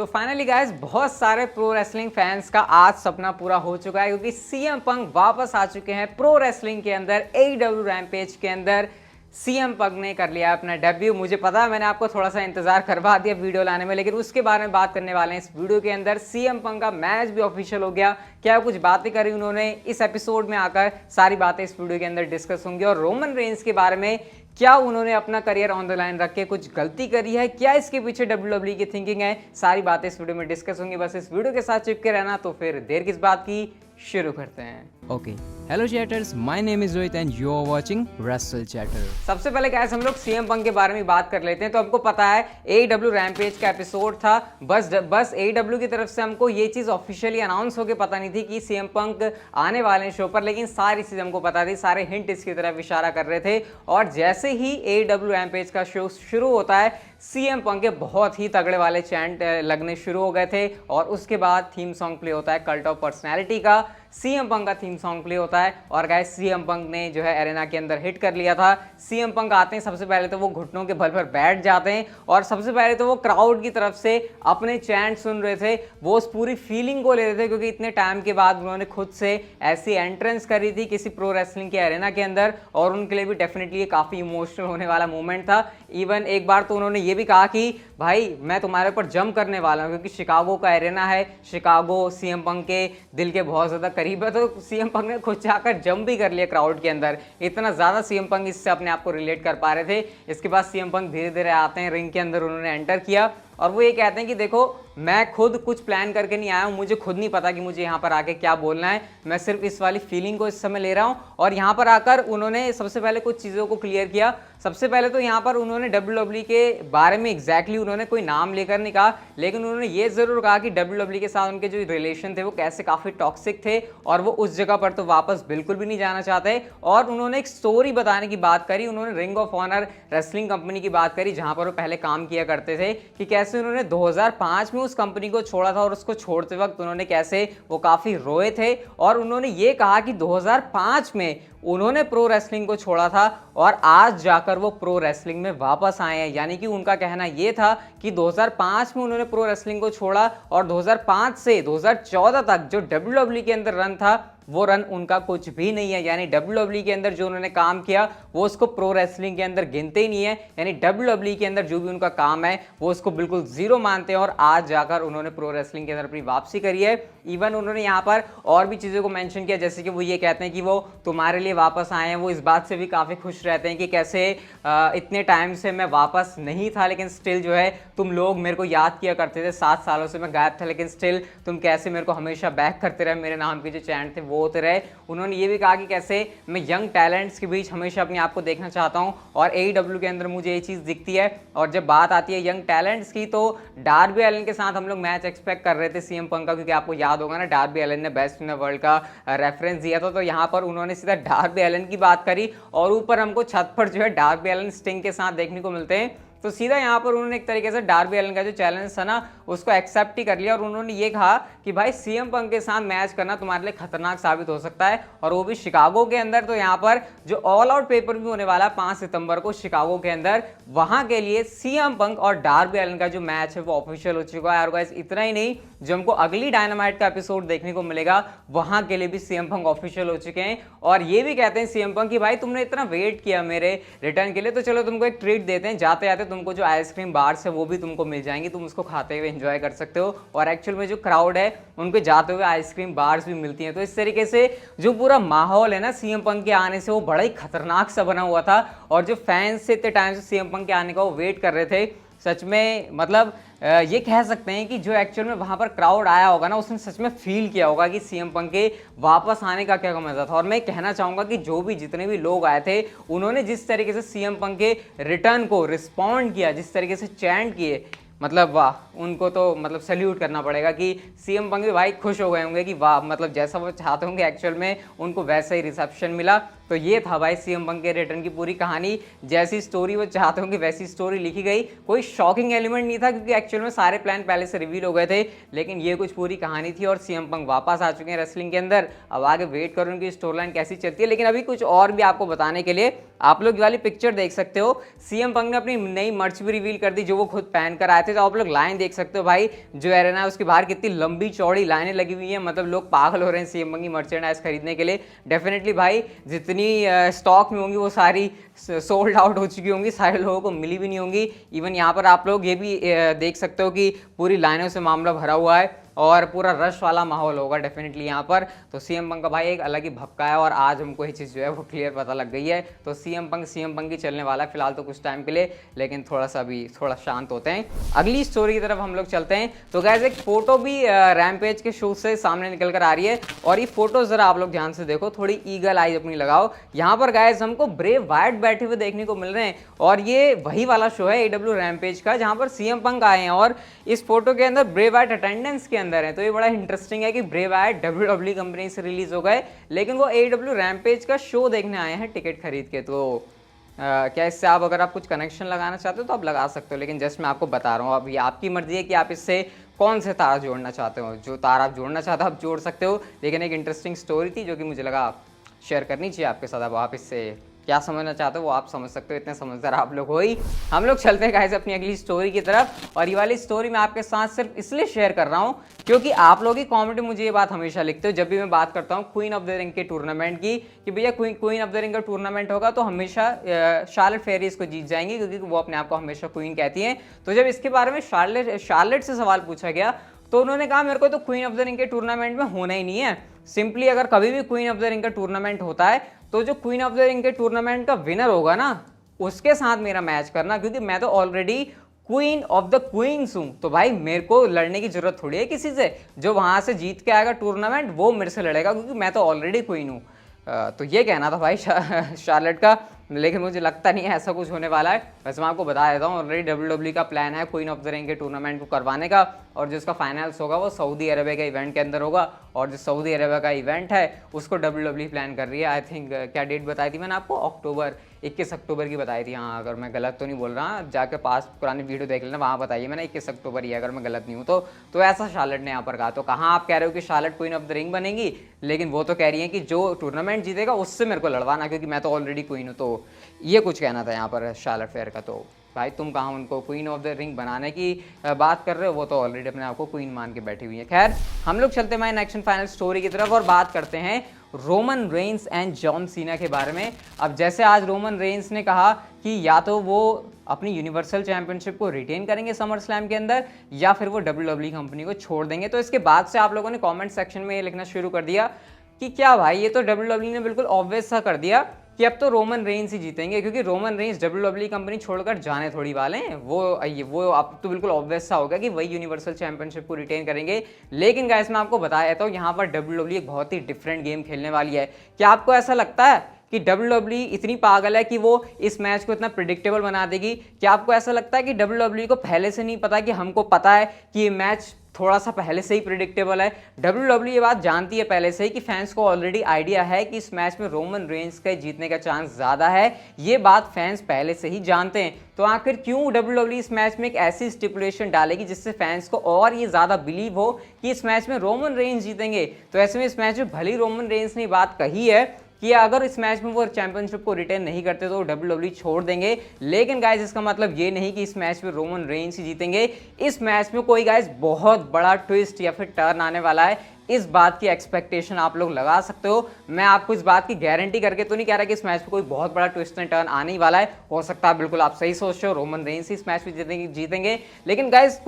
तो finally guys बहुत सारे प्रो रेसलिंग फैंस का आज सपना पूरा हो चुका है क्योंकि सीएम पंक वापस आ चुके हैं प्रो रेसलिंग के अंदर। AEW रैम्पेज के अंदर सीएम पंक ने कर लिया अपना डेब्यू। मुझे पता है मैंने आपको थोड़ा सा इंतजार करवा दिया वीडियो लाने में, लेकिन उसके बारे में बात करने वाले हैं इस वीडियो के अंदर। सीएम पंक का मैच भी ऑफिशियल हो गया, क्या कुछ बातें करी उन्होंने इस एपिसोड में आकर, सारी बातें इस वीडियो के अंदर डिस्कस होंगी। और रोमन रेंज के बारे में, क्या उन्होंने अपना करियर ऑन द लाइन रख के कुछ गलती करी है, क्या इसके पीछे WWE की थिंकिंग है, सारी बातें इस वीडियो में डिस्कस होंगी। बस इस वीडियो के साथ चिपके रहना। तो फिर देर किस बात की, शुरू करते हैं। Okay. Hello chatters, my name is Rohit and you are watching Wrestle Chatter. सबसे पहले गाइस हम लोग सीएम पंक के बारे में बात कर लेते हैं। तो हमको पता है AEW रैम्पेज का एपिसोड था, बस AEW की तरफ से हमको ये चीज ऑफिशियली अनाउंस होके पता नहीं थी कि सीएम पंक आने वाले हैं शो पर, लेकिन सारी चीज हमको पता थी, सारे हिंट इसकी तरफ इशारा कर रहे थे। और जैसे ही AEW रैम्पेज का शो शुरू होता है, सीएम पंक के बहुत ही तगड़े वाले चैंट लगने शुरू हो गए थे। और उसके बाद थीम सॉन्ग प्ले होता है कल्ट ऑफ पर्सनैलिटी का, सीएम पंक का थीम सॉन्ग प्ले होता है। और गाइस सीएम पंक ने जो है एरेना के अंदर हिट कर लिया था। सीएम पंक आते हैं, सबसे पहले तो वो घुटनों के बल पर बैठ जाते हैं और सबसे पहले तो वो क्राउड की तरफ से अपने चैंट सुन रहे थे, वो उस पूरी फीलिंग को ले रहे थे, क्योंकि इतने टाइम के बाद उन्होंने खुद से ऐसी एंट्रेंस करी थी किसी प्रो रेसलिंग के एरेना के अंदर। और उनके लिए भी डेफिनेटली ये काफी इमोशनल होने वाला मोमेंट था। इवन एक बार तो उन्होंने ये भी कहा कि भाई मैं तुम्हारे ऊपर जंप करने वाला हूं, क्योंकि शिकागो का एरेना है, शिकागो सीएम पंक के दिल के बहुत ज्यादा करीब है। तो सीएम पंक ने खुद जाकर जंप भी कर लिया क्राउड के अंदर, इतना ज्यादा सीएम पंक इससे अपने आप को रिलेट कर पा रहे थे। इसके बाद सीएम पंक धीरे धीरे आते हैं रिंग के अंदर, उन्होंने एंटर किया और वो ये कहते हैं कि देखो मैं खुद कुछ प्लान करके नहीं आया हूं, मुझे खुद नहीं पता कि मुझे यहाँ पर आके क्या बोलना है, मैं सिर्फ इस वाली फीलिंग को इस समय ले रहा हूं। और यहाँ पर आकर उन्होंने सबसे पहले कुछ चीज़ों को क्लियर किया। सबसे पहले तो यहाँ पर उन्होंने WWE के बारे में एग्जैक्टली उन्होंने कोई नाम लेकर नहीं कहा, लेकिन उन्होंने ये जरूर कहा कि WWE के साथ उनके जो रिलेशन थे वो कैसे काफ़ी टॉक्सिक थे और वो उस जगह पर तो वापस बिल्कुल भी नहीं जाना चाहते। और उन्होंने एक स्टोरी बताने की बात करी, उन्होंने Ring of Honor wrestling company की बात करी जहाँ पर वो पहले काम किया करते थे, कि कैसे उन्होंने 2005 में उस कंपनी को छोड़ा था और उसको छोड़ते वक्त उन्होंने कैसे वो काफ़ी रोए थे। और उन्होंने ये कहा कि 2005 में उन्होंने प्रो रेसलिंग को छोड़ा था और आज जाकर वो प्रो रेसलिंग में वापस आए हैं। यानी कि उनका कहना ये था कि 2005 में उन्होंने प्रो रेसलिंग को छोड़ा और 2005 से 2014 तक जो WWE के अंदर रन था वो रन उनका कुछ भी नहीं है। यानी WWE के अंदर जो उन्होंने काम किया वो उसको प्रो रेसलिंग के अंदर गिनते ही नहीं है। यानी WWE के अंदर जो भी उनका काम है वो उसको बिल्कुल जीरो मानते हैं। और आज जाकर उन्होंने प्रो रेसलिंग के अंदर अपनी वापसी करी है। इवन उन्होंने यहाँ पर और भी चीज़ों को मेंशन किया, जैसे कि वो ये कहते हैं कि वो तुम्हारे लिए वापस आए हैं। वो इस बात से भी काफ़ी खुश रहते हैं कि कैसे इतने टाइम से मैं वापस नहीं था, लेकिन स्टिल जो है तुम लोग मेरे को याद किया करते थे। 7 सालों से मैं गायब था, लेकिन स्टिल तुम कैसे मेरे को हमेशा बैक करते रहे, मेरे नाम के जो चैंट थे वो होते रहे। उन्होंने ये भी कहा कि कैसे मैं यंग टैलेंट्स के बीच हमेशा अपने आप को देखना चाहता हूँ और AEW के अंदर मुझे ये चीज़ दिखती है। और जब बात आती है यंग टैलेंट्स की, तो डार्बी एलन के साथ हम लोग मैच एक्सपेक्ट कर रहे थे सीएम पंक का, क्योंकि आपको याद होगा ना डार्बी एलन ने बेस्ट इन द वर्ल्ड का रेफरेंस दिया था। तो यहाँ पर उन्होंने सीधा डार्बी एलन की बात करी और ऊपर हमको छत पर जो है डार्बी एलन स्टिंग के साथ देखने को मिलते हैं। तो सीधा यहाँ पर उन्होंने एक तरीके से डार्बी एलन का जो चैलेंज था ना उसको एक्सेप्ट ही कर लिया। और उन्होंने ये कहा कि भाई सीएम पंक के साथ मैच करना तुम्हारे लिए खतरनाक साबित हो सकता है, और वो भी शिकागो के अंदर। तो यहाँ पर जो ऑल आउट पेपर भी होने वाला है 5 सितंबर को शिकागो के अंदर, वहां के लिए सीएम पंक और डार्बी एलन का जो मैच है वो ऑफिशियल हो चुका है। और गाइस इतना ही नहीं, जो हमको अगली डायनामाइट का एपिसोड देखने को मिलेगा वहां के लिए भी सीएम पंक ऑफिशियल हो चुके हैं। और ये भी कहते हैं सीएम पंक कि भाई तुमने इतना वेट किया मेरे रिटर्न के लिए, तो चलो तुमको एक ट्रीट देते हैं, जाते जाते तुमको जो आइसक्रीम बार्स है वो भी तुमको मिल जाएंगी, तुम उसको खाते हुए एंजॉय कर सकते हो। और एक्चुअल में जो क्राउड है उनको जाते हुए आइसक्रीम बार्स भी मिलती हैं। तो इस तरीके से जो पूरा माहौल है ना सीएम पंक के आने से वो बड़ा ही खतरनाक सा बना हुआ था। और जो फैंस से इतने टाइम से सीएम पंक के आने का वो वेट कर रहे थे, सच में मतलब ये कह सकते हैं कि जो एक्चुअल में वहां पर क्राउड आया होगा ना उसने सच में फील किया होगा कि सीएम पंक के वापस आने का क्या मजा था। और मैं कहना चाहूंगा कि जो भी जितने भी लोग आए थे उन्होंने जिस तरीके से सीएम पंक के रिटर्न को रिस्पॉन्ड किया, जिस तरीके से चैंट किए, मतलब वाह, उनको तो मतलब सैल्यूट करना पड़ेगा कि सीएम पंक भी भाई खुश हो गए होंगे कि वाह, मतलब जैसा वो चाहते होंगे एक्चुअल में उनको वैसा ही रिसेप्शन मिला। तो ये था भाई सीएम पंक के रिटर्न की पूरी कहानी। जैसी स्टोरी वो चाहते होंगे वैसी स्टोरी लिखी गई। कोई शॉकिंग एलिमेंट नहीं था क्योंकि एक्चुअल में सारे प्लान पहले से रिवील हो गए थे, लेकिन ये कुछ पूरी कहानी थी और सीएम पंक वापस आ चुके हैं रेसलिंग के अंदर। अब आगे वेट करो उनकी स्टोरी लाइन कैसी चलती है। लेकिन अभी कुछ और भी आपको बताने के लिए आप लोग वाली पिक्चर देख सकते हो। सीएम पंक ने अपनी नई मर्च भी रिवील कर दी जो वो खुद पहन कर आए थे। तो आप लोग लाइन देख सकते हो भाई, जो एरेना है उसके बाहर कितनी लंबी चौड़ी लाइनें लगी हुई हैं। मतलब लोग पागल हो रहे हैं सीएम पंक की मर्चेंडाइज खरीदने के लिए। डेफिनेटली भाई जितनी स्टॉक में होंगी वो सारी सोल्ड आउट हो चुकी होंगी, सारे लोगों को मिली भी नहीं होंगी। इवन यहाँ पर आप लोग ये भी देख सकते हो कि पूरी लाइनों से मामला भरा हुआ है और पूरा रश वाला माहौल होगा डेफिनेटली यहाँ पर। तो सीएम पंक का भाई एक अलग ही भपका है और आज हमको ये चीज़ जो है वो क्लियर पता लग गई है। तो सीएम पंक ही चलने वाला है फिलहाल तो कुछ टाइम के लिए, लेकिन थोड़ा सा अभी थोड़ा शांत होते हैं। अगली स्टोरी की तरफ हम लोग चलते हैं। तो गाइस एक फोटो भी रैमपेज के शूज से सामने निकल कर आ रही है और ये फोटो जरा आप लोग ध्यान से देखो, थोड़ी ईगल आई अपनी लगाओ। यहाँ पर गाइस हमको ब्रे वाइट बैठे हुए देखने को मिल रहे हैं और ये वही वाला शो है AEW रैमपेज का जहाँ पर सीएम पंक आए हैं और इस फोटो के अंदर ब्रे वाइट अटेंडेंस के अंदर है। तो ये बड़ा इंटरेस्टिंग है कि ब्रे वाइट WWE कंपनी से रिलीज हो गए लेकिन वो AEW रैमपेज का शो देखने आए हैं टिकट खरीद के। तो क्या इससे आप अगर आप कुछ कनेक्शन लगाना चाहते हो तो आप लगा सकते हो, लेकिन जस्ट मैं आपको बता रहा हूँ अभी आपकी मर्जी है कि आप इससे कौन से तार जोड़ना चाहते हो। जो तार आप जोड़ना चाहते हो आप जोड़ सकते हो, लेकिन एक इंटरेस्टिंग स्टोरी थी जो कि मुझे लगा शेयर करनी चाहिए आपके साथ। अब आप इससे क्या समझना चाहते हो वो आप समझ सकते हो, इतने समझदार आप लोग हो ही। हम लोग चलते हैं गाइस अपनी अगली स्टोरी की तरफ और ये वाली स्टोरी मैं आपके साथ सिर्फ इसलिए शेयर कर रहा हूँ क्योंकि आप लोग ही कमेंट में मुझे ये बात हमेशा लिखते हो जब भी मैं बात करता हूँ क्वीन ऑफ द रिंग के टूर्नामेंट की कि भैया क्वीन ऑफ द रिंग का टूर्नामेंट होगा तो हमेशा शार्लेट फेयर इसको जीत जाएंगी क्योंकि वो अपने आप को हमेशा क्वीन कहती हैं। तो जब इसके बारे में शार्लेट से सवाल पूछा गया तो उन्होंने कहा मेरे को तो क्वीन ऑफ द रिंग के टूर्नामेंट में होना ही नहीं है। सिंपली अगर कभी भी क्वीन ऑफ द रिंग का टूर्नामेंट होता है तो जो क्वीन ऑफ द रिंग के टूर्नामेंट का विनर होगा ना उसके साथ मेरा मैच करना, क्योंकि मैं तो already queen of the queens हूं। तो भाई मेरे को लड़ने की जरूरत थोड़ी है किसी से, जो वहां से जीत के आएगा टूर्नामेंट वो मेरे से लड़ेगा क्योंकि मैं तो ऑलरेडी क्वीन हूं। तो ये कहना था भाई शार्लेट का, लेकिन मुझे लगता नहीं है ऐसा कुछ होने वाला है। वैसे मैं आपको बता देता हूँ ऑलरेडी WWE का प्लान है क्वीन ऑफ द रिंग के टूर्नामेंट को करवाने का और जिसका फाइनल्स होगा वो सऊदी अरेबिया के इवेंट के अंदर होगा और जो सऊदी अरेबिया का इवेंट है उसको WWE प्लान कर रही है। आई थिंक क्या डेट बताई थी मैंने आपको, 21 अक्टूबर की बताई थी। हाँ अगर मैं गलत तो नहीं बोल रहा, जाके पास पुरानी वीडियो देख लेना वहाँ बताइए मैंने 21 अक्टूबर ही अगर मैं गलत नहीं हूँ तो ऐसा शार्लेट ने यहाँ पर कहा। तो कहाँ आप कह रहे हो कि Charlotte queen of the ring बनेगी, लेकिन वो तो कह रही है कि जो टूर्नामेंट जीतेगा उससे मेरे को लड़वाना क्योंकि मैं तो ऑलरेडी क्वीन हूँ। तो ये कुछ कहना था यहाँ पर शार्लेट फेयर का। तो भाई तुम कहाँ उनको क्वीन ऑफ द रिंग बनाने की बात कर रहे हो, वो तो ऑलरेडी अपने आप को क्वीन मान के बैठी हुई है। खैर हम लोग चलते हैं नेक्स्ट फाइनल स्टोरी की तरफ और बात करते हैं Roman Reigns and John Cena के बारे में। अब जैसे आज रोमन रेंस ने कहा कि या तो वो अपनी यूनिवर्सल चैंपियनशिप को रिटेन करेंगे समर स्लैम के अंदर या फिर वो WWE कंपनी को छोड़ देंगे। तो इसके बाद से आप लोगों ने कमेंट सेक्शन में ये लिखना शुरू कर दिया कि क्या भाई ये तो WWE ने बिल्कुल ऑब्वियस सा कर दिया कि अब तो रोमन रेंस ही जीतेंगे क्योंकि रोमन रेंस WWE कंपनी छोड़कर जाने थोड़ी वाले हैं। वो अब तो बिल्कुल ऑब्वियस सा होगा कि वही यूनिवर्सल चैंपियनशिप को रिटेन करेंगे। लेकिन गाइस मैं आपको बताया था यहाँ पर WWE एक बहुत ही डिफरेंट गेम खेलने वाली है। क्या आपको ऐसा लगता है कि WWE इतनी पागल है कि वो इस मैच को इतना प्रिडिक्टेबल बना देगी? क्या आपको ऐसा लगता है कि WWE को पहले से नहीं पता कि हमको पता है कि ये मैच थोड़ा सा पहले से ही प्रिडिक्टेबल है? WWE ये बात जानती है पहले से ही कि फैंस को ऑलरेडी आइडिया है कि इस मैच में रोमन रेंस के जीतने का चांस ज़्यादा है। ये बात फैंस पहले से ही जानते हैं। तो आखिर क्यों WWE इस मैच में एक ऐसी स्टिपुलेशन डालेगी जिससे फैंस को और ये ज़्यादा बिलीव हो कि इस मैच में रोमन रेंस जीतेंगे? तो ऐसे में इस मैच में भले ही रोमन रेंस ने बात कही है कि अगर इस मैच में वो चैंपियनशिप को रिटेन नहीं करते तो WWE छोड़ देंगे, लेकिन गाइस इसका मतलब ये नहीं कि इस मैच में रोमन रेंस ही जीतेंगे। इस मैच में कोई गाइस बहुत बड़ा ट्विस्ट या फिर टर्न आने वाला है। इस बात की एक्सपेक्टेशन आप लोग लगा सकते हो। मैं आपको इस बात की गारंटी करके तो नहीं कह रहा कि इस मैच में कोई बहुत बड़ा ट्विस्ट एंड टर्न आने ही वाला है। हो सकता है बिल्कुल आप सही सोच रहे हो, रोमन रेंस इस मैच में जीतेंगे, लेकिन गाइस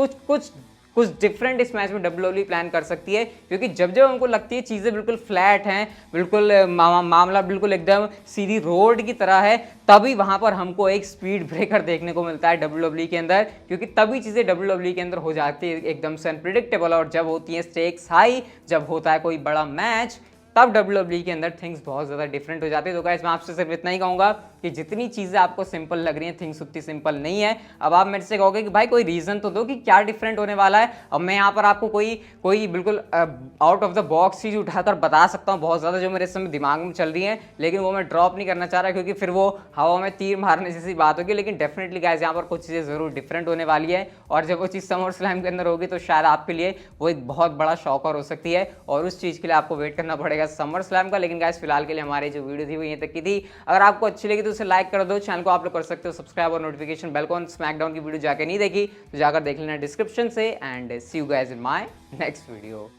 कुछ डिफरेंट इस मैच में WWE प्लान कर सकती है क्योंकि जब जब हमको लगती है चीज़ें बिल्कुल फ्लैट हैं, बिल्कुल मामला बिल्कुल एकदम सीधी रोड की तरह है, तभी वहाँ पर हमको एक स्पीड ब्रेकर देखने को मिलता है WWE के अंदर, क्योंकि तभी चीज़ें WWE के अंदर हो जाती है एकदम से अनप्रिडिक्टेबल। और जब होती हैं स्टेक्स हाई, जब होता है कोई बड़ा मैच, तब WWE के अंदर थिंग्स बहुत ज़्यादा डिफरेंट हो जाती है। तो गाइस मैं आपसे सिर्फ इतना ही कहूँगा कि जितनी चीज़ें आपको सिंपल लग रही हैं थिंग्स उतनी सिंपल नहीं है। अब आप मेरे से कहोगे कि भाई कोई रीज़न तो दो कि क्या डिफरेंट होने वाला है। अब मैं यहाँ पर आपको कोई बिल्कुल आउट ऑफ द बॉक्स चीज़ उठाकर बता सकता हूँ बहुत ज़्यादा जो मेरे समय दिमाग में चल रही है, लेकिन वो मैं ड्रॉप नहीं करना चाह रहा क्योंकि फिर वो हवा में तीर मारने जैसी बात होगी। लेकिन डेफिनेटली गाइस यहाँ पर कुछ चीज़ें ज़रूर डिफरेंट होने वाली है, और जब वो चीज़ समर स्लैम के अंदर होगी तो शायद आपके लिए वो एक बहुत बड़ा शॉकर हो सकती है, और उस चीज़ के लिए आपको वेट करना पड़ेगा समर स्लैम का। लेकिन गाइस फिलहाल के लिए हमारी जो वीडियो थी वो यहीं तक की थी। अगर आपको अच्छी लगी तो उसे लाइक कर दो, चैनल को आप लोग कर सकते हो सब्सक्राइब, और नोटिफिकेशन बेल को ऑन। स्मैकडाउन की वीडियो जाकर नहीं देखी तो जाकर देख लेना डिस्क्रिप्शन से, and see you guys in my next video.